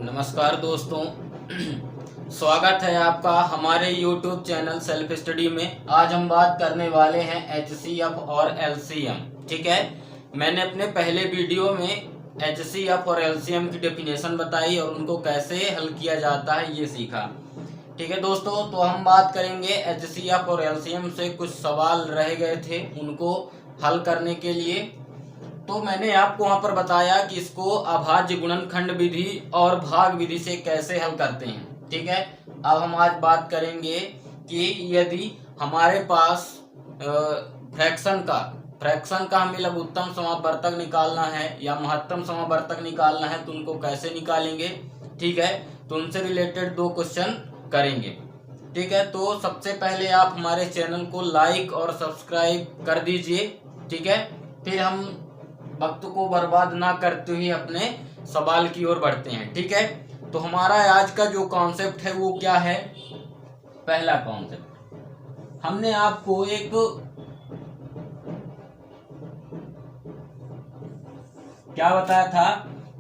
नमस्कार दोस्तों, स्वागत है आपका हमारे YouTube चैनल सेल्फ स्टडी में। आज हम बात करने वाले हैं HCF और LCM। ठीक है, मैंने अपने पहले वीडियो में HCF और LCM की डेफिनेशन बताई और उनको कैसे हल किया जाता है ये सीखा। ठीक है दोस्तों, तो हम बात करेंगे HCF और LCM से कुछ सवाल रह गए थे, उनको हल करने के लिए। तो मैंने आपको वहां पर बताया कि इसको अभाज्य गुणनखंड विधि और भाग विधि से कैसे हल करते हैं। ठीक है, अब हम आज बात करेंगे कि यदि हमारे पास फ्रैक्शन का हमें लघुत्तम समापवर्तक निकालना है या महत्तम समापवर्तक निकालना है तो उनको कैसे निकालेंगे। ठीक है, तो उनसे रिलेटेड दो क्वेश्चन करेंगे। ठीक है, तो सबसे पहले आप हमारे चैनल को लाइक और सब्सक्राइब कर दीजिए। ठीक है, फिर हम वक्त को बर्बाद ना करते हुए अपने सवाल की ओर बढ़ते हैं। ठीक है, तो हमारा आज का जो कॉन्सेप्ट है वो क्या है। पहला कॉन्सेप्ट हमने आपको एक क्या बताया था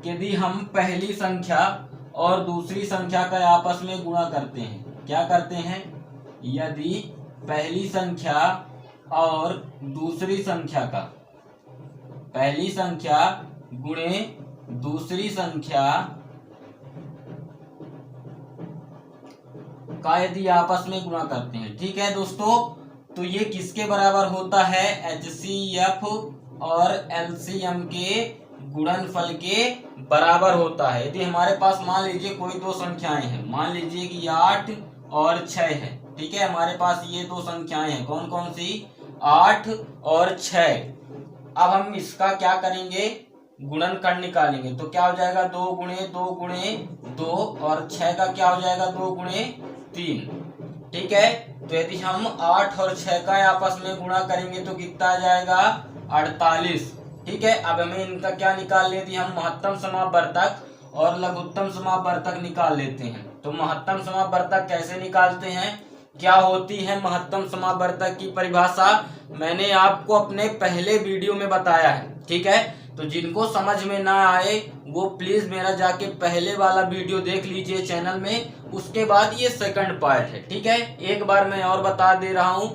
कि यदि हम पहली संख्या और दूसरी संख्या का आपस में गुणा करते हैं, क्या करते हैं, यदि पहली संख्या और दूसरी संख्या का, पहली संख्या गुणे दूसरी संख्या का यदि आपस में गुणा करते हैं। ठीक है दोस्तों, तो ये किसके बराबर होता है, HCF और LCM के गुणनफल के बराबर होता है। यदि हमारे पास मान लीजिए कोई दो संख्याएं हैं, मान लीजिए कि 8 और 6 है। ठीक है, हमारे पास ये दो संख्याएं हैं, कौन कौन सी, 8 और 6। अब हम इसका क्या करेंगे, गुणनखंड निकालेंगे। तो क्या हो जाएगा, 2 गुणे 2 गुणे 2 और 6 का क्या हो जाएगा, 2 गुणे 3। ठीक है, तो यदि हम 8 और 6 का आपस में गुणा करेंगे तो कितना आ जाएगा, 48। ठीक है, अब हमें इनका क्या निकाल लेते हैं, हम महत्तम समापवर्तक और लघुत्तम समापवर्तक निकाल लेते हैं। तो महत्तम समापवर्तक कैसे निकालते हैं, क्या होती है महत्तम समापवर्तक की परिभाषा, मैंने आपको अपने पहले वीडियो में बताया है। ठीक है, तो जिनको समझ में ना आए वो प्लीज मेरा जाके पहले वाला वीडियो देख लीजिए चैनल में, उसके बाद ये सेकंड पार्ट है। ठीक है, एक बार मैं और बता दे रहा हूं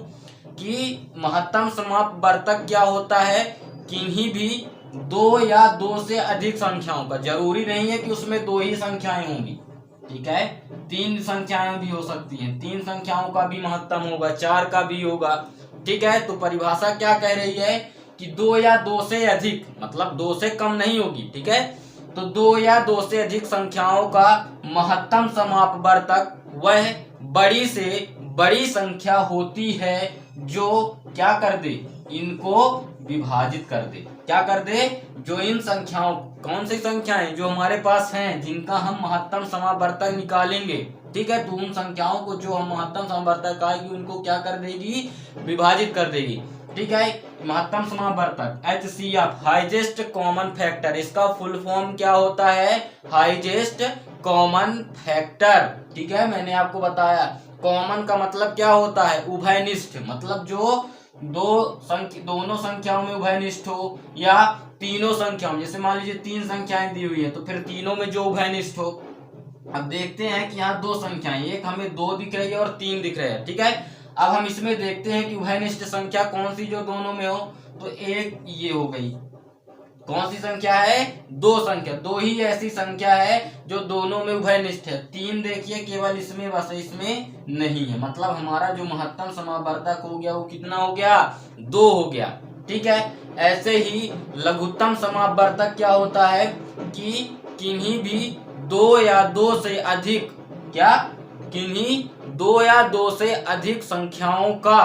कि महत्तम समापवर्तक क्या होता है, किन्हीं भी दो या दो से अधिक संख्याओं का, जरूरी नहीं है कि उसमें दो ही संख्याएं होंगी। ठीक है, 3 संख्याएं भी हो सकती हैं, 3 संख्याओं का भी महत्तम होगा, 4 का भी होगा। ठीक है, तो परिभाषा क्या कह रही है कि 2 या 2 से अधिक, मतलब 2 से कम नहीं होगी। ठीक है, तो 2 या 2 से अधिक संख्याओं का महत्तम समापवर्तक वह बड़ी से बड़ी संख्या होती है जो क्या कर दे, इनको विभाजित कर दे। क्या कर दे, जो इन संख्याओं, कौन सी संख्याएं जो हमारे पास हैं जिनका हम महत्तम समापवर्तक निकालेंगे। ठीक है, तो उन संख्याओं को जो हम महत्तम समापवर्तक आएगी उनको क्या कर देगी, विभाजित कर देगी। ठीक है, महत्तम समापवर्तक HCF हाईएस्ट कॉमन फैक्टर, इसका फुल फॉर्म क्या होता है, हाईएस्ट कॉमन फैक्टर। ठीक है, मैंने आपको बताया कॉमन का मतलब क्या होता है, उभयनिष्ठ, मतलब जो दोनों संख्याओं में उभयनिष्ठ हो, या तीनों संख्याओं, जैसे मान लीजिए 3 संख्याएं दी हुई है तो फिर तीनों में जो उभयनिष्ठ हो। अब देखते हैं कि यहाँ 2 संख्याएं, एक हमें 2 दिख रही है और 3 दिख रहे हैं। ठीक है, अब हम इसमें देखते हैं कि उभयनिष्ठ संख्या कौन सी जो दोनों में हो, तो एक ये हो गई, कौन सी संख्या है, 2 संख्या, 2 ही ऐसी संख्या है जो दोनों में उभयनिष्ठ है। 3 देखिए केवल इसमें, बस इसमें नहीं है, मतलब हमारा जो महत्तम समापवर्तक हो गया वो कितना हो गया, 2 हो गया। ठीक है, ऐसे ही लघुत्तम समापवर्तक क्या होता है कि किन्हीं भी 2 या 2 से अधिक, क्या, किन्हीं 2 या 2 से अधिक संख्याओं का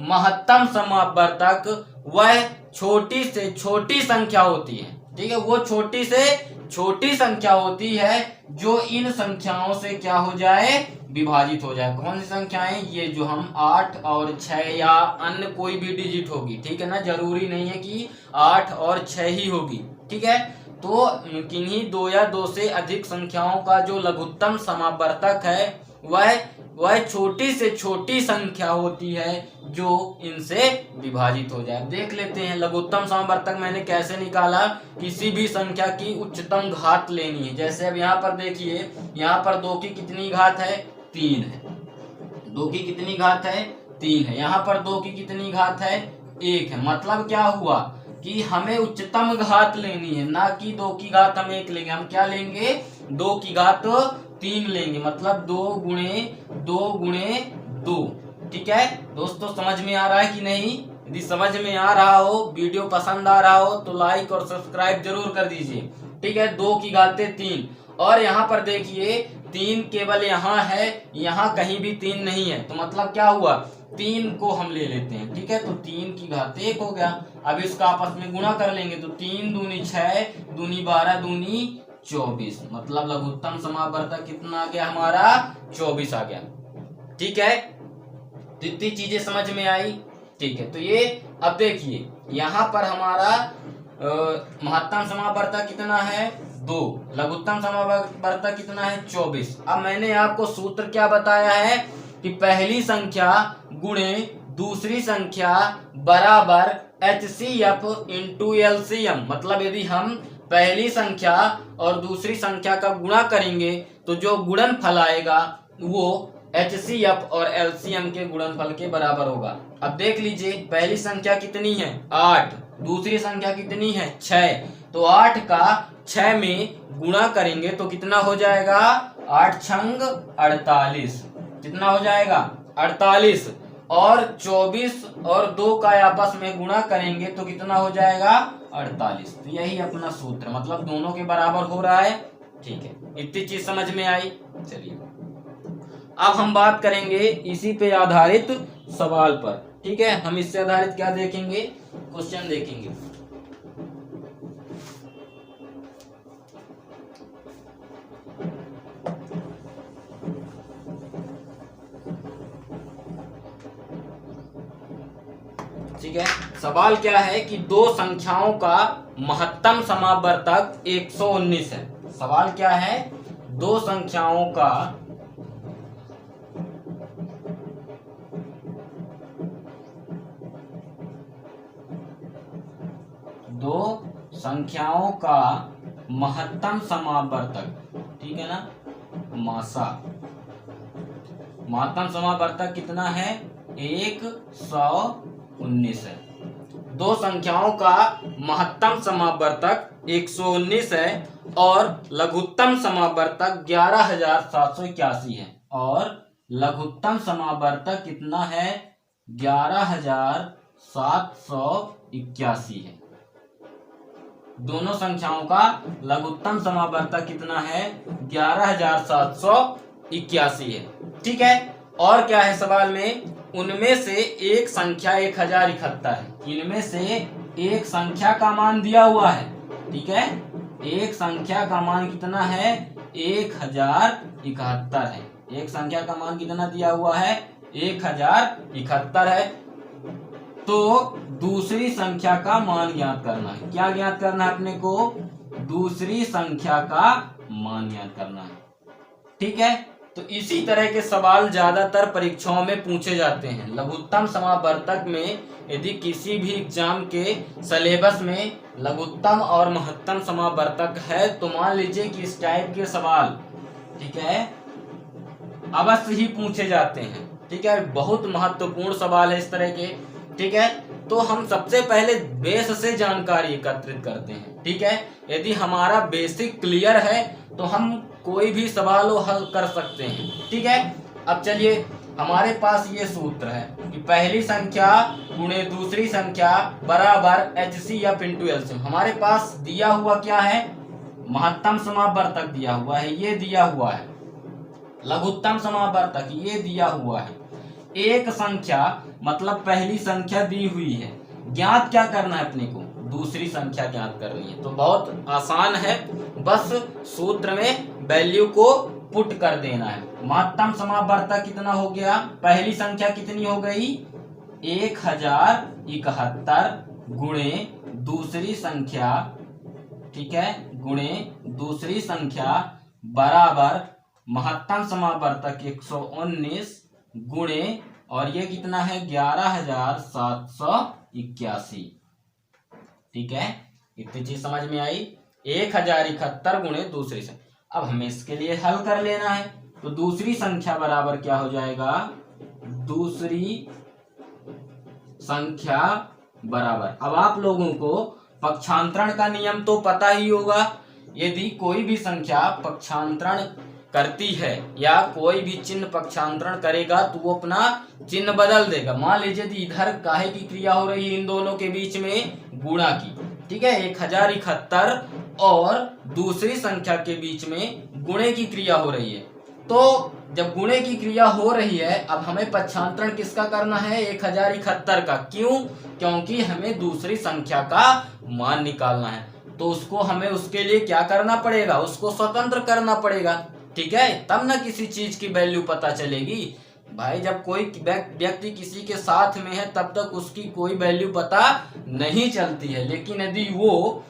महत्तम समापवर्तक वह छोटी से छोटी संख्या होती है। ठीक है, वो छोटी से छोटी संख्या होती है जो इन संख्याओं से क्या हो जाए, विभाजित हो जाए। कौन सी संख्याएं, ये जो हम 8 और 6 या अन्य कोई भी डिजिट होगी। ठीक है ना, जरूरी नहीं है कि 8 और 6 ही होगी। ठीक है, तो किन्हीं 2 या 2 से अधिक संख्याओं का जो लघुत्तम समापवर्तक है वह छोटी से छोटी संख्या होती है जो इनसे विभाजित हो जाए। देख लेते हैं लघुत्तम समावर्तक मैंने कैसे निकाला। किसी भी संख्या की उच्चतम घात लेनी है। जैसे अब यहाँ पर देखिए, यहाँ पर 2 की कितनी घात है, 3 है। 2 की कितनी घात है, 3 है। यहाँ पर 2 की कितनी घात है, 1 है। मतलब क्या हुआ कि हमें उच्चतम घात लेनी है, ना कि 2 की घात हम 1 लेंगे। हम क्या लेंगे, 2 की घात 3 लेंगे। मतलब 2 गुणे 2। ठीक है दोस्तों, समझ में आ रहा है कि नहीं? यदि समझ में आ रहा हो, वीडियो पसंद आ रहा हो तो लाइक और सब्सक्राइब जरूर कर दीजिए। ठीक है, 2 की घातें 3। और यहाँ पर देखिए 3 केवल यहाँ है, यहाँ कहीं भी 3 नहीं है। तो मतलब क्या हुआ, 3 को हम ले लेते हैं। ठीक है, तो 3 की घात 1 हो गया। अब इसका आपस में गुणा कर लेंगे तो 3 दूनी 6, दूनी 12, दूनी 24। मतलब लघुत्तम समावर्तक कितना आ गया हमारा, 24 आ गया। ठीक है, तो इतनी चीजें समझ में आई। ठीक है, तो ये अब देखिए यहाँ पर हमारा महत्तम समावर्तक कितना है, 2। लघुत्तम समावर्तक कितना है, 24। अब मैंने आपको सूत्र क्या बताया है कि पहली संख्या गुणे दूसरी संख्या बराबर HCF इंटू LCM। मतलब यदि हम पहली संख्या और दूसरी संख्या का गुणा करेंगे तो जो गुणनफल आएगा वो HCF और LCM के गुणनफल के बराबर होगा। अब देख लीजिए पहली संख्या कितनी है, 8। दूसरी संख्या कितनी है, 6। तो 8 का 6 में गुणा करेंगे तो कितना हो जाएगा, 8 छंग 48। कितना हो जाएगा, 48। और 24 और 2 का आपस में गुणा करेंगे तो कितना हो जाएगा, 48। तो यही अपना सूत्र, मतलब दोनों के बराबर हो रहा है। ठीक है, इतनी चीज समझ में आई। चलिए अब हम बात करेंगे इसी पे आधारित सवाल पर। ठीक है, हम इससे आधारित क्या देखेंगे, क्वेश्चन देखेंगे। ठीक है, सवाल क्या है कि 2 संख्याओं का महत्तम समावर्तक 119 है। सवाल क्या है, 2 संख्याओं का महत्तम समावर्तक, ठीक है ना, मासा। महत्तम समावर्तक कितना है, 119 है। 2 संख्याओं का महत्तम समावर्तक 119 है और लघुत्तम समावर्तक 11,781 है। और लघुत्तम समावर्तक कितना है, 11,781 है। दोनों संख्याओं का लघुत्तम समावर्तक कितना है, 11,781 है। ठीक है, और क्या है सवाल में, उनमें से एक संख्या 1071 है। इनमें से एक संख्या का मान दिया हुआ है। ठीक है, एक संख्या का मान कितना है, 1071 है। एक संख्या का मान कितना दिया हुआ है, 1071 है। तो दूसरी संख्या का मान ज्ञात करना है। क्या ज्ञात करना है अपने को, दूसरी संख्या का मान ज्ञात करना है। ठीक है, तो इसी तरह के सवाल ज्यादातर परीक्षाओं में पूछे जाते हैं। लघुत्तम समावर्तक में यदि किसी भी एग्जाम के सिलेबस में लघुत्तम और महत्तम समावर्तक है तो मान लीजिए कि इस टाइप के सवाल, ठीक है, अवश्य ही पूछे जाते हैं। ठीक है, बहुत महत्वपूर्ण सवाल है इस तरह के। ठीक है, तो हम सबसे पहले बेस से जानकारी एकत्रित करते हैं। ठीक है, यदि हमारा बेसिक क्लियर है तो हम कोई भी सवाल हल कर सकते हैं। ठीक है, अब चलिए हमारे पास ये सूत्र है कि पहली संख्या गुणे दूसरी संख्या बराबर HCF इंटू LCM। हमारे पास दिया हुआ क्या है, महत्तम समावर्तक दिया हुआ है, ये दिया हुआ है। लघुत्तम समावर्तक ये दिया हुआ है। एक संख्या मतलब पहली संख्या दी हुई है, ज्ञात क्या करना है अपने को, दूसरी संख्या ज्ञात करनी है। तो बहुत आसान है, बस सूत्र में वैल्यू को पुट कर देना है। महत्तम समावर्तक कितना हो गया, पहली संख्या कितनी हो गई, 1071 गुणे दूसरी संख्या, ठीक है, गुणे दूसरी संख्या बराबर महत्तम समावर्तक 119 गुणे, और ये कितना है 11,781। ठीक है, इतनी चीज समझ में आई। 1071 गुणे दूसरी संख्या। अब हमें इसके लिए हल कर लेना है, तो दूसरी संख्या बराबर क्या हो जाएगा, दूसरी संख्या बराबर, अब आप लोगों को पक्षांतरण का नियम तो पता ही होगा। यदि कोई भी संख्या पक्षांतरण करती है या कोई भी चिन्ह पक्षांतरण करेगा तो वो अपना चिन्ह बदल देगा। मान लीजिए यदि इधर काहे की क्रिया हो रही है इन दोनों के बीच में, गुणा की। ठीक है, 1071 और दूसरी संख्या के बीच में गुणे की क्रिया हो रही है। तो जब गुणे की क्रिया हो रही है, अब हमें पक्षांतरण किसका करना है, 1071 का। क्यों? क्योंकि हमें दूसरी संख्या का मान निकालना है, तो उसको हमें उसके लिए क्या करना पड़ेगा, उसको स्वतंत्र करना पड़ेगा। ठीक है, तब ना किसी चीज की वैल्यू पता चलेगी। भाई जब कोई व्यक्ति किसी के साथ में है तब तक उसकी कोई वैल्यू पता नहीं चलती है, लेकिन यदि वो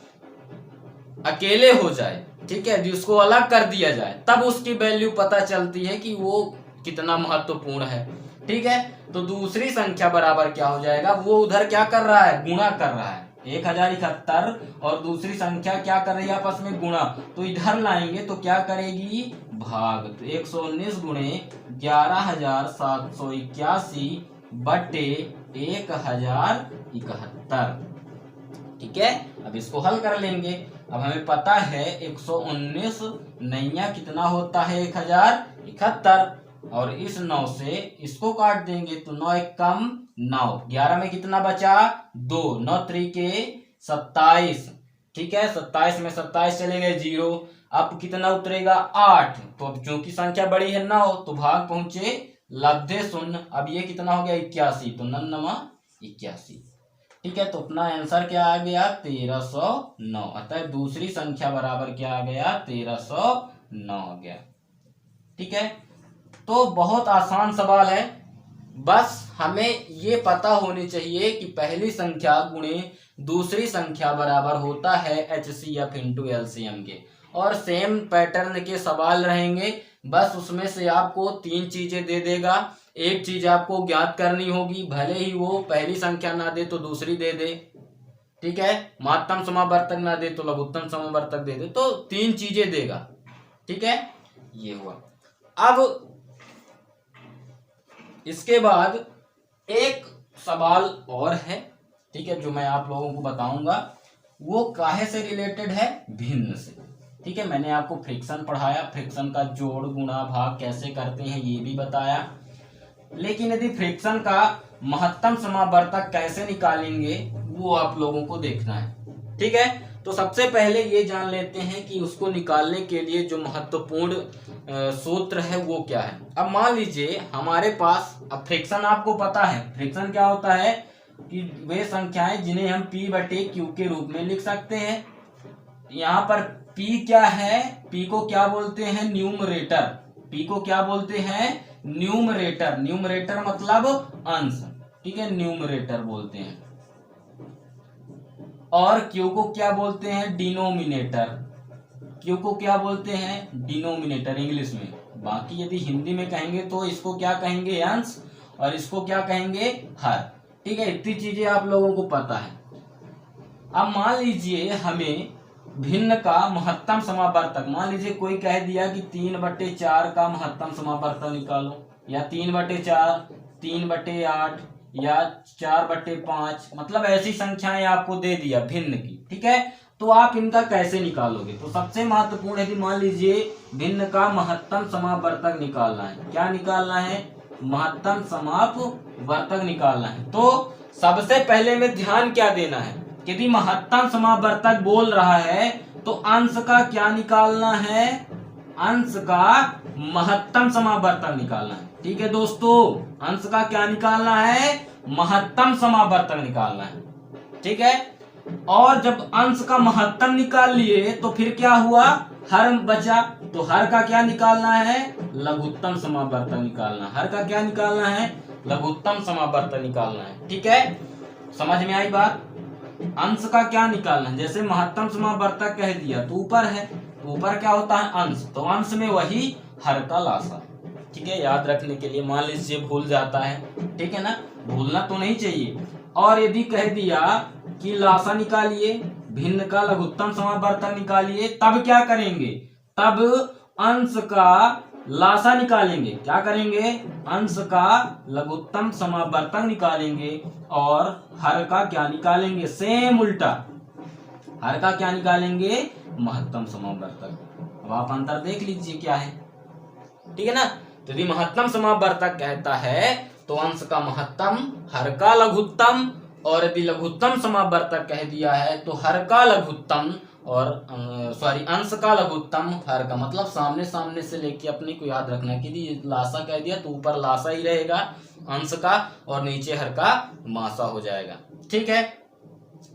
अकेले हो जाए, ठीक है, यदि उसको अलग कर दिया जाए, तब उसकी वैल्यू पता चलती है कि वो कितना महत्वपूर्ण है। ठीक है, तो दूसरी संख्या बराबर क्या हो जाएगा, वो उधर क्या कर रहा है, गुणा कर रहा है। 1071 और दूसरी संख्या क्या कर रही है, आपस में गुणा, तो इधर लाएंगे तो क्या करेगी, भाग। तो 119 गुणे 11,781 बटे 1071। ठीक है, अब इसको हल कर लेंगे। अब हमें पता है 119 नैया कितना होता है, 1071, और इस 9 से इसको काट देंगे तो 9 एक कम 9, 11 में कितना बचा, 2, 9 त्रिके 27। ठीक है, 27 में 27 चले गए 0, अब कितना उतरेगा 8। तो अब चूंकि संख्या बड़ी है 9, तो भाग पहुंचे लब्धे शून्य। अब ये कितना हो गया 81, तो 9 81। ठीक है, तो अपना आंसर क्या आ गया, 1309। अतः दूसरी संख्या बराबर क्या आ गया, 1309 आ गया। ठीक है, तो बहुत आसान सवाल है, बस हमें ये पता होनी चाहिए कि पहली संख्या गुणे दूसरी संख्या बराबर होता है HCF इंटू LCM के, और सेम पैटर्न के सवाल रहेंगे। बस उसमें से आपको 3 चीजें दे देगा, एक चीज आपको ज्ञात करनी होगी, भले ही वो पहली संख्या ना दे तो दूसरी दे दे। ठीक है, महत्तम समावर्तक ना दे तो लघुत्तम समावर्तक दे दे, तो 3 चीजें देगा। ठीक है, ये हुआ। अब इसके बाद एक सवाल और है, ठीक है, जो मैं आप लोगों को बताऊंगा, वो काहे से रिलेटेड है, भिन्न से। ठीक है, मैंने आपको फ्रिक्शन पढ़ाया, फ्रिक्शन का जोड़ गुणा भाग कैसे करते हैं ये भी बताया, लेकिन यदि फ्रिक्शन का महत्तम समावर्तक कैसे निकालेंगे वो आप लोगों को देखना है। ठीक है, तो सबसे पहले ये जान लेते हैं कि उसको निकालने के लिए जो महत्वपूर्ण सूत्र है वो क्या है। अब मान लीजिए हमारे पास, अब फ्रिक्शन आपको पता है, फ्रिक्शन क्या होता है कि वे संख्याएं जिन्हें हम P बटे Q के रूप में लिख सकते हैं। यहाँ पर P क्या है, P को क्या बोलते हैं, न्यूमरेटर। P को क्या बोलते हैं, न्यूमरेटर। न्यूमरेटर मतलब अंश, ठीक है, न्यूमरेटर बोलते हैं। और Q को क्या बोलते हैं, डिनोमिनेटर। Q को क्या बोलते हैं, डिनोमिनेटर इंग्लिश में। बाकी यदि हिंदी में कहेंगे तो इसको क्या कहेंगे, अंश, और इसको क्या कहेंगे, हर। ठीक है, इतनी चीजें आप लोगों को पता है। अब मान लीजिए हमें भिन्न का महत्तम समावर्तक, मान लीजिए कोई कह दिया कि 3/4 का महत्तम समावर्तक निकालो, या 3/4, 3/8, या 4/5, मतलब ऐसी संख्याएं आपको दे दिया भिन्न की। ठीक है, तो आप इनका कैसे निकालोगे, तो सबसे महत्वपूर्ण यदि मान लीजिए भिन्न का महत्तम समावर्तक निकालना है, क्या निकालना है, महत्तम समावर्तक निकालना है, तो सबसे पहले में ध्यान क्या देना है, यदि महत्तम समावर्तक बोल रहा है तो अंश का क्या निकालना है, अंश का महत्तम समावर्तक निकालना है। ठीक है दोस्तों, अंश का क्या निकालना है, महत्तम समावर्तक निकालना है। ठीक है, और जब अंश का महत्तम निकाल लिए तो फिर क्या हुआ, हर बचा, तो हर का क्या निकालना है, लघुत्तम समावर्तक निकालना है। हर का क्या निकालना है, लघुत्तम समावर्तक निकालना है। ठीक है, समझ में आई बात। अंश का क्या निकालना है, जैसे महत्तम समावर्तक कह दिया तो ऊपर है, तो ऊपर क्या होता है, अंश, तो अंश में वही हर का लासा। ठीक है, याद रखने के लिए, मान लीजिए भूल जाता है, ठीक है ना, भूलना तो नहीं चाहिए। और यदि कह दिया कि लासा निकालिए, भिन्न का लघुत्तम समावर्तक निकालिए, तब क्या करेंगे? तब अंश का लासा निकालेंगे। क्या करेंगे? अंश का लघुत्तम समावर्तक निकालेंगे। और हर का क्या निकालेंगे? सेम उल्टा, हर का क्या निकालेंगे? महत्तम समावर्तक। अब आप अंतर देख लीजिए क्या है, ठीक है ना। तो यदि महत्तम समावर्तक कहता है तो अंश का महत्तम, हर का लघुत्तम, और यदि लघुत्तम समावर्तक कह दिया है तो हर का लघुत्तम और अंश का लघुत्तम, हर का, मतलब सामने सामने से लेके अपने को याद रखना कि यदि लासा कह दिया तो ऊपर लासा ही रहेगा अंश का और नीचे हर का मासा हो जाएगा। ठीक है,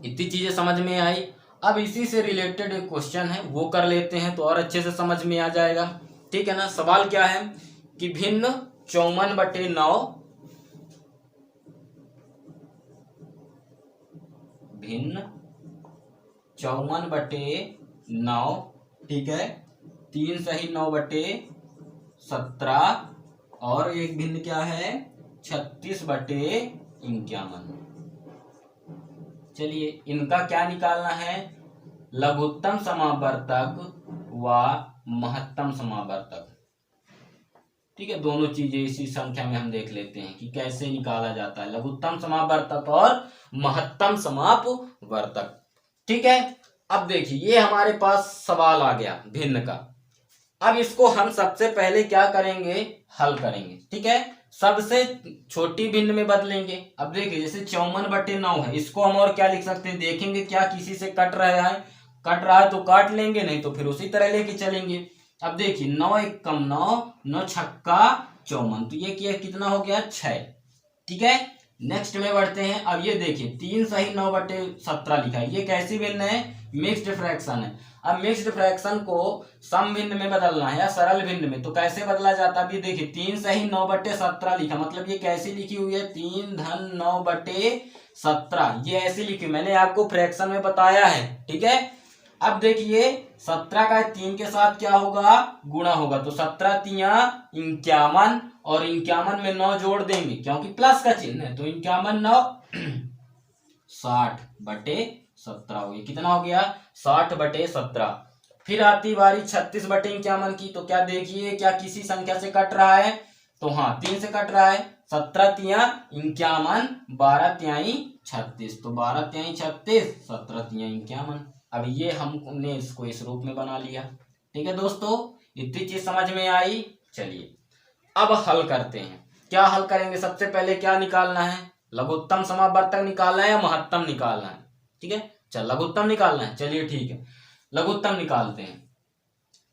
इतनी चीजें समझ में आई। अब इसी से रिलेटेड एक क्वेश्चन है, वो कर लेते हैं तो और अच्छे से समझ में आ जाएगा। ठीक है ना। सवाल क्या है कि भिन्न 54/9, भिन्न 54/9, ठीक है, 3 सही 9/17, और एक भिन्न क्या है 36/51। चलिए इनका क्या निकालना है? लघुत्तम समावर्तक व महत्तम समावर्तक। ठीक है, दोनों चीजें इसी संख्या में हम देख लेते हैं कि कैसे निकाला जाता है लघुत्तम समावर्तक और महत्तम समापवर्तक। ठीक है, अब देखिए ये हमारे पास सवाल आ गया भिन्न का। अब इसको हम सबसे पहले क्या करेंगे? हल करेंगे। ठीक है, सबसे छोटी भिन्न में बदलेंगे। अब देखिए जैसे 54/9 है, इसको हम और क्या लिख सकते हैं? देखेंगे क्या किसी से कट रहा है, कट रहा है तो काट लेंगे, नहीं तो फिर उसी तरह लेके चलेंगे। अब देखिए 9 एकम 9, 9 छक्का 54, तो ये क्या कितना हो गया? 6। ठीक है, नेक्स्ट में बढ़ते हैं। अब ये देखिए 3 सही 9/17 लिखा है, ये कैसी भिन्न है? मिक्स्ड फ्रैक्शन है। अब मिक्स्ड फ्रैक्शन को सम भिन्न में बदलना है या सरल भिन्न में, तो कैसे बदला जाता है? अभी देखिए 3 सही 9/17 लिखा, मतलब ये कैसी लिखी हुई है? 3 धन 9/17, ये ऐसी लिखी, मैंने आपको फ्रैक्शन में बताया है। ठीक है, अब देखिए 17 का 3 के साथ क्या होगा? गुणा होगा, तो 17 तिया 51, और 51 में 9 जोड़ देंगे क्योंकि प्लस का चिन्ह है, तो 51 9 60/17 हो गया। कितना हो गया? 60/17। फिर आती बारी 36/51 की, तो क्या देखिए क्या किसी संख्या से कट रहा है? तो हाँ 3 से कट रहा है। 17 तिया 51, 12 तिहाई 36, तो 12 तिहाई 36, 17 तिया 51। अब ये हमने इसको इस रूप में बना लिया। ठीक है दोस्तों, इतनी चीज समझ में आई। चलिए अब हल करते हैं। क्या हल करेंगे? सबसे पहले क्या निकालना है? लघुत्तम समावर्तक निकालना है या महत्तम निकालना है? ठीक है, चल लघुत्तम निकालना है। चलिए ठीक है, लघुत्तम निकालते हैं।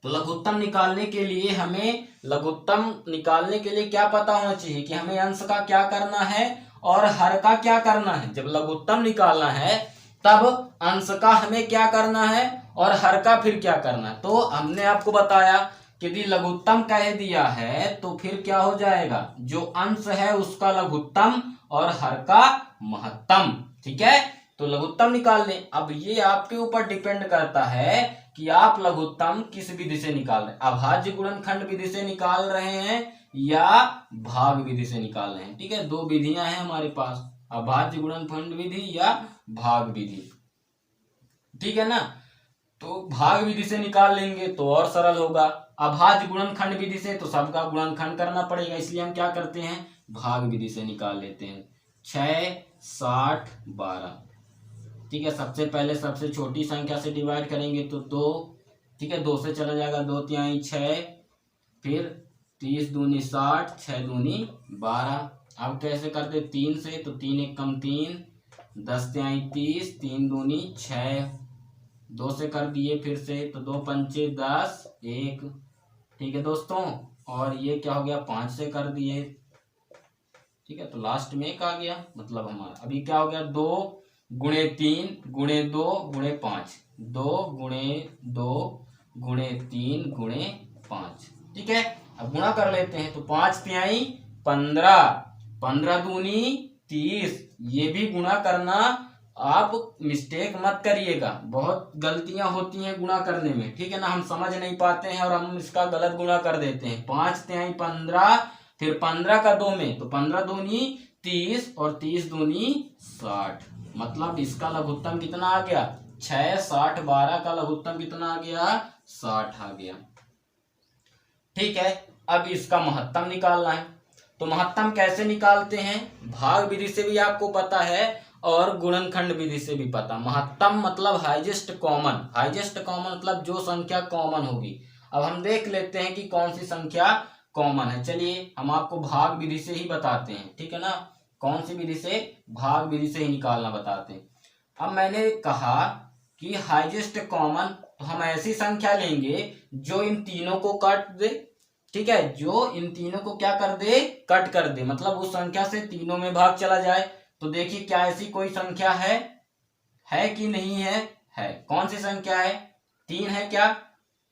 तो लघुत्तम निकालने के लिए हमें, लघुत्तम निकालने के लिए क्या पता होना चाहिए कि हमें अंश का क्या करना है और हर का क्या करना है। जब लघुत्तम निकालना है तब अंश का हमें क्या करना है और हर का फिर क्या करना है। तो हमने आपको बताया कि यदि लघुत्तम कह दिया है तो फिर क्या हो जाएगा? जो अंश है उसका लघुत्तम और हर का महत्तम। ठीक है, तो लघुत्तम निकाल लें। अब ये आपके ऊपर डिपेंड करता है कि आप लघुत्तम किस विधि से निकाल रहे हैं, अभाज्य गुणनखंड विधि से निकाल रहे हैं या भाग विधि से निकाल रहे हैं। ठीक है, दो विधियां हैं हमारे पास, अभाज्य गुणनखंड विधि या भाग विधि। ठीक है ना, तो भाग विधि से निकाल लेंगे तो और सरल होगा। अभाज्य गुणनखंड विधि से तो सबका गुणनखंड करना पड़ेगा, इसलिए हम क्या करते हैं? भाग विधि से निकाल लेते हैं। 6, 60, 12। ठीक है, सबसे पहले सबसे छोटी संख्या से डिवाइड करेंगे तो 2। ठीक है, 2 से चला जाएगा, 2 तिहाई 6, फिर 30 दूनी 60, 6 दूनी 12। अब कैसे करते? 3 से, तो 3 एकम 3, 10 तिहाई 30, 3 दूनी 6, 2 से कर दिए फिर से, तो 2 पंचे 10, 1। ठीक है दोस्तों, और ये क्या हो गया? 5 से कर दिए। ठीक है, तो लास्ट में 1 आ गया, मतलब हमारा अभी क्या हो गया? 2 गुणे 3 गुणे 2 गुणे 5, 2 गुणे 2 गुणे 3 गुणे 5। ठीक है, अब गुणा कर लेते हैं, तो 5 तिहाई 15, 15 दूनी 30, ये भी गुणा करना आप मिस्टेक मत करिएगा, बहुत गलतियां होती हैं गुणा करने में, ठीक है ना। हम समझ नहीं पाते हैं और हम इसका गलत गुणा कर देते हैं। 5 तिहाई 15, फिर 15 का 2 में, तो 15 दूनी 30 और 30 दूनी 60, मतलब इसका लघुत्तम कितना आ गया 6, 60, 12 का लघुत्तम कितना आ गया 60 आ गया। ठीक है, अब इसका महत्तम निकालना है। तो महत्तम कैसे निकालते हैं, भाग विधि से भी आपको पता है और गुणनखंड विधि से भी पता। महत्तम मतलब हाईएस्ट कॉमन, हाईएस्ट कॉमन मतलब जो संख्या कॉमन होगी। अब हम देख लेते हैं कि कौन सी संख्या कॉमन है। चलिए हम आपको भाग विधि से ही बताते हैं, ठीक है ना। कौन सी विधि से, भाग विधि से ही निकालना बताते हैं। अब मैंने कहा कि हाईएस्ट कॉमन, तो हम ऐसी संख्या लेंगे जो इन तीनों को काट दे, ठीक है, जो इन तीनों को क्या कर दे, कट कर दे, मतलब उस संख्या से तीनों में भाग चला जाए। तो देखिए क्या ऐसी कोई संख्या है कि नहीं है, है। कौन सी संख्या है, 3 है क्या,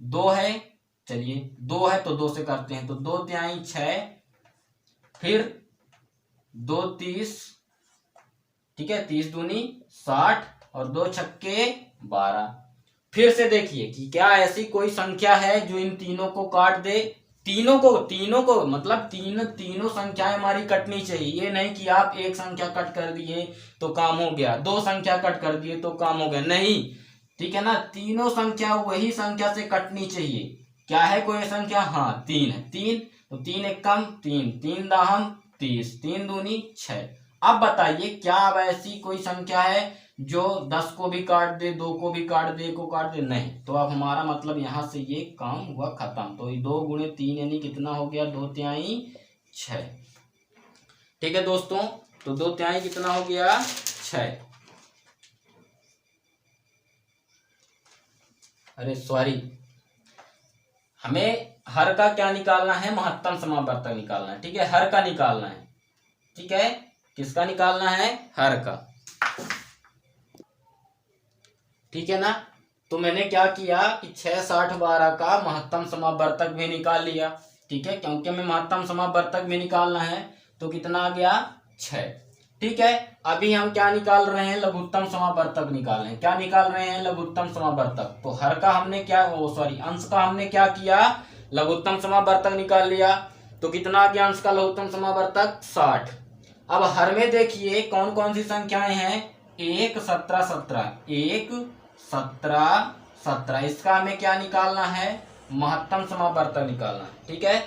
2 है, चलिए 2 है तो 2 से करते हैं, तो 2 तिहाई 6, फिर 2 30, ठीक है, 30 दूनी 60 और 2 छक्के 12। फिर से देखिए कि क्या ऐसी कोई संख्या है जो इन तीनों को काट दे, तीनों को मतलब तीनों संख्याएं हमारी कटनी चाहिए। ये नहीं कि आप एक संख्या कट कर दिए तो काम हो गया, 2 संख्या कट कर दिए तो काम हो गया, नहीं, ठीक है ना। तीनों संख्या वही संख्या से कटनी चाहिए। क्या है कोई संख्या, हाँ 3 है, 3, तो 3 एक कम 3, 3 दाहम 30, 3 दूनी 6। अब बताइए क्या अब ऐसी कोई संख्या है जो 10 को भी काट दे, 2 को भी काट दे, 1 को काट दे, नहीं। तो अब हमारा मतलब यहां से ये काम हुआ खत्म। तो 2 गुणे 3 यानी कितना हो गया 2 तिहाई 6, ठीक है दोस्तों। तो 2 तिहाई कितना हो गया 6, अरे सॉरी, हमें हर का क्या निकालना है, महत्तम समावर्तक निकालना है, ठीक है, हर का निकालना है, ठीक है। किसका निकालना है, हर का, ठीक है ना। तो मैंने क्या किया कि 6, 60, 12 का महत्तम समावर्तक भी निकाल लिया, ठीक है, क्योंकि हमें महत्तम समावर्तक भी निकालना है। तो कितना आ गया 6, ठीक है। अभी हम क्या निकाल रहे हैं, लघुत्तम समावर्तक निकाल रहे हैं। क्या निकाल रहे हैं, लघुत्तम समावर्तक। तो हर का हमने क्या, अंश का हमने क्या किया, लघुत्तम समावर्तक निकाल लिया। तो कितना आ गया अंश का लघुत्तम समावर्तक 60। अब हर में देखिए कौन कौन सी संख्याएं हैं, 1, 17, 17, 1, 17, 17, इसका हमें क्या निकालना है, महत्तम समावर्तक निकालना है, ठीक है।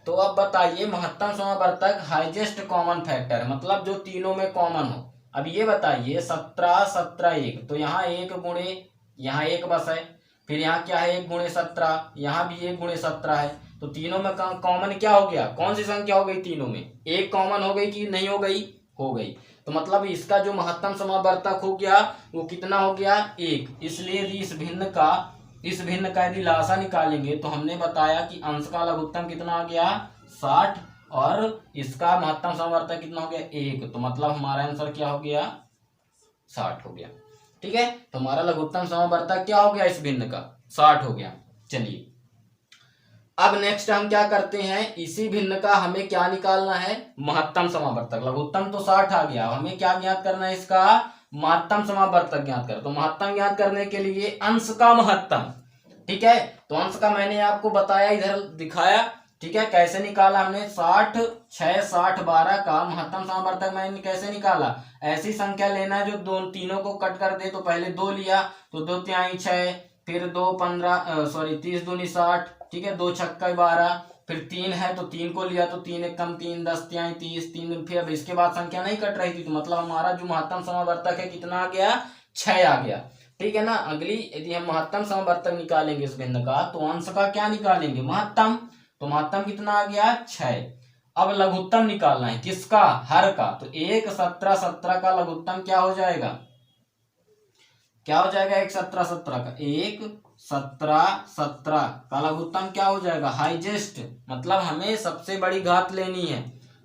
तो अब बताइए महत्तम समावर्तक हाईएस्ट कॉमन फैक्टर, मतलब जो तीनों में कॉमन हो। अब ये बताइए 17, 17, 1, तो यहाँ 1 गुणे, यहाँ 1 बस है, फिर यहाँ क्या है 1 गुणे 17, यहाँ भी 1 गुणे 17 है। तो तीनों में कॉमन क्या हो गया, कौन सी संख्या हो गई, तीनों में एक कॉमन हो गई कि नहीं हो गई, हो गई। तो मतलब इसका जो महत्तम समावर्तक हो गया वो कितना हो गया 1। इसलिए यदि इस भिन्न का यदि लासा निकालेंगे तो हमने बताया कि अंश का लघुत्तम कितना आ गया 60 और इसका महत्तम समावर्तक कितना हो गया 1। तो मतलब हमारा आंसर क्या हो गया 60 हो गया, ठीक है। तो हमारा लघुत्तम समावर्तक क्या हो गया इस भिन्न का 60 हो गया। चलिए अब नेक्स्ट हम क्या करते हैं, इसी भिन्न का हमें क्या निकालना है, महत्तम समावर्तक। लघुत्तम तो 60 आ गया, हमें क्या ज्ञात करना है, इसका महत्तम समावर्तक ज्ञात कर। तो महत्तम ज्ञात करने के लिए अंश का महत्तम, ठीक है। तो अंश का मैंने आपको बताया, इधर दिखाया, ठीक है, कैसे निकाला हमने 60, 6, 60, 12 का महत्तम समावर्तक मैंने कैसे निकाला। ऐसी संख्या लेना है जो दो तीनों को कट कर दे। तो पहले 2 लिया, तो 2 तिहाई 6, फिर 2 15 30 दूनी 60, ठीक है, 2 छक्का 12, फिर 3 है तो 3 को लिया, तो 3 एक कम 3, 10 तिहाई 30, 3 फिर अब इसके बाद संख्या नहीं कट रही थी। तो मतलब हमारा जो महत्तम समावर्तक है कितना आ गया 6 आ गया, ठीक है ना। अगली यदि हम महत्तम समावर्तक निकालेंगे इस भिन्न का, तो अंश का क्या निकालेंगे, महत्तम। तो महत्तम कितना आ गया 6। अब लघुत्तम निकालना है किसका, हर का। तो 1, 17, 17 का लघुत्तम क्या हो जाएगा, क्या हो जाएगा 1, 17, 17 का, 1, 17, 17 का लघुत्तम क्या हो जाएगा हाईएस्ट, मतलब हमें सबसे बड़ी घात लेनी है।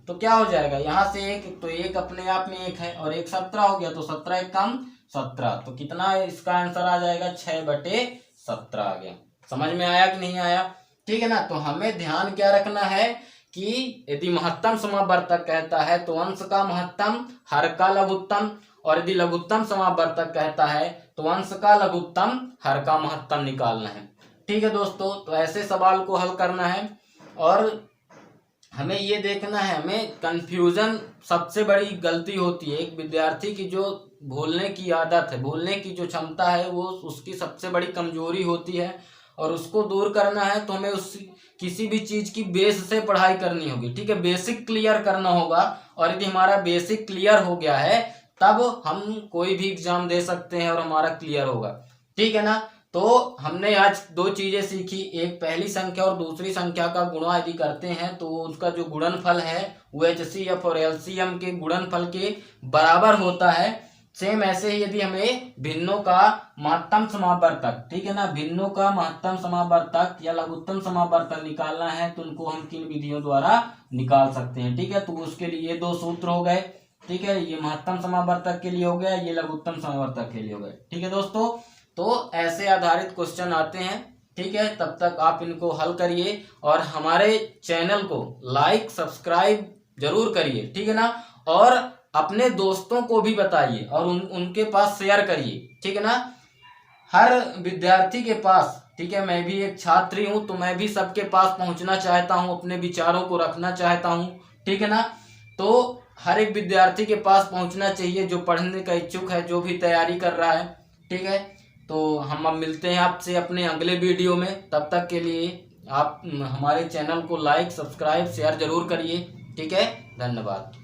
तो क्या हो जाएगा यहाँ से 1, तो 1 अपने आप में 1 है और 1 17 हो गया, तो 17 एक कम 17, तो कितना इसका आंसर आ जाएगा 6/17 आ गया। समझ में आया कि नहीं आया, ठीक है ना। तो हमें ध्यान क्या रखना है कि यदि महत्तम समावर्तक कहता है तो अंश का महत्तम, हर का लघुत्तम और यदि लघुत्तम समावर्तक कहता है तो अंश का लघुत्तम हर का महत्तम निकालना है। ठीक है दोस्तों, तो ऐसे सवाल को हल करना है और हमें ये देखना है, हमें कंफ्यूजन सबसे बड़ी गलती होती है। एक विद्यार्थी की जो भूलने की आदत है, भूलने की जो क्षमता है, वो उसकी सबसे बड़ी कमजोरी होती है और उसको दूर करना है तो हमें उस किसी भी चीज की बेस से पढ़ाई करनी होगी। ठीक है, बेसिक क्लियर करना होगा और यदि हमारा बेसिक क्लियर हो गया है तब हम कोई भी एग्जाम दे सकते हैं और हमारा क्लियर होगा। ठीक है ना। तो हमने आज दो चीजें सीखी, एक पहली संख्या और दूसरी संख्या का गुणा यदि करते हैं तो उसका जो गुणनफल है वो HCF और LCM के गुणनफल के बराबर होता है। सेम ऐसे ही यदि हमें भिन्नों का महत्तम समावर्तक, ठीक है ना, भिन्नों का महत्तम समावर्तक या लघुत्तम समावर्तक निकालना है तो उनको हम किन विधियों द्वारा निकाल सकते हैं। ठीक है, तो उसके लिए दो सूत्र हो गए। ठीक है, ये महत्तम समावर्तक के लिए हो गया, ये लघुत्तम समावर्तक के लिए हो गए। ठीक है दोस्तों, तो ऐसे आधारित क्वेश्चन आते हैं। ठीक है, तब तक आप इनको हल करिए और हमारे चैनल को लाइक सब्सक्राइब जरूर करिए। ठीक है ना, और अपने दोस्तों को भी बताइए और उनके पास शेयर करिए। ठीक है ना, हर विद्यार्थी के पास, ठीक है, मैं भी एक छात्री हूं तो मैं भी सबके पास पहुंचना चाहता हूं, अपने विचारों को रखना चाहता हूं। ठीक है ना, तो हर एक विद्यार्थी के पास पहुंचना चाहिए जो पढ़ने का इच्छुक है, जो भी तैयारी कर रहा है। ठीक है, तो हम अब मिलते हैं आपसे अपने अगले वीडियो में। तब तक के लिए आप हमारे चैनल को लाइक सब्सक्राइब शेयर जरूर करिए। ठीक है, धन्यवाद।